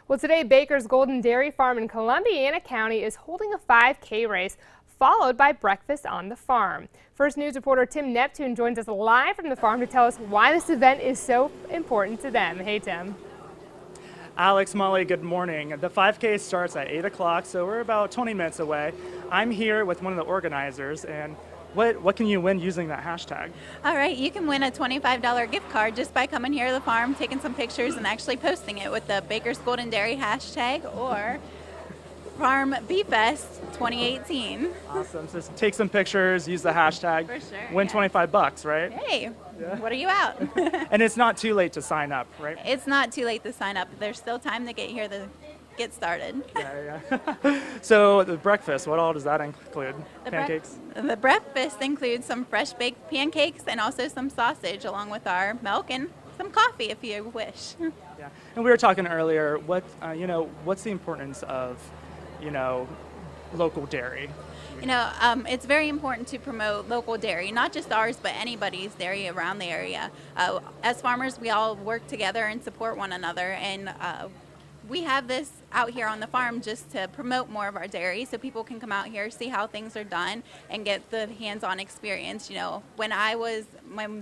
Well, today Baker's Golden Dairy Farm in Columbiana County is holding a 5K race, followed by breakfast on the farm. First News reporter Tim Neptune joins us live from the farm to tell us why this event is so important to them. Hey, Tim. Alex, Molly, good morning. The 5K starts at 8 o'clock, so we're about 20 minutes away. I'm here with one of the organizers, and what can you win using that hashtag? All right, you can win a $25 gift card just by coming here to the farm, taking some pictures, and actually posting it with the Baker's Golden Dairy hashtag or Farm BFest 2018. Awesome. So take some pictures, use the hashtag, For sure, win yeah. 25 bucks, right? Hey, Yeah. what are you out? And it's not too late to sign up, right? It's not too late to sign up. There's still time to get here to get started. Yeah. So the breakfast, what all does that include? Pancakes? The breakfast includes some fresh baked pancakes and also some sausage along with our milk and some coffee if you wish. Yeah. And we were talking earlier, what's the importance of, local dairy? It's very important to promote local dairy, not just ours, but anybody's dairy around the area. As farmers, we all work together and support one another, and we have this out here on the farm just to promote more of our dairy so people can come out here, see how things are done, and get the hands-on experience. When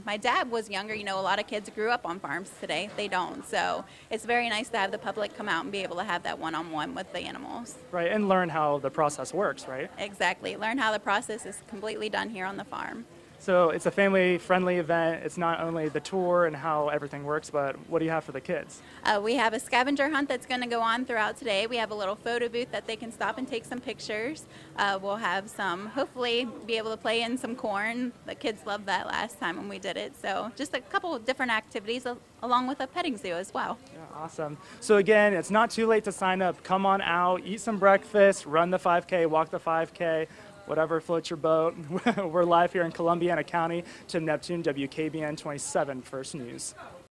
my dad was younger, a lot of kids grew up on farms today. They don't. So it's very nice to have the public come out and be able to have that one-on-one with the animals. Right, and learn how the process works, right? Exactly. Learn how the process is completely done here on the farm. So it's a family-friendly event. It's not only the tour and how everything works, but what do you have for the kids? We have a scavenger hunt that's going to go on throughout today. We have a little photo booth that they can stop and take some pictures. We'll have hopefully be able to play in some corn. The kids loved that last time when we did it. So just a couple of different activities along with a petting zoo as well. Yeah, awesome. So again, it's not too late to sign up. Come on out, eat some breakfast, run the 5K, walk the 5K. Whatever floats your boat. We're live here in Columbiana County. Tim Neptune, WKBN 27 First News.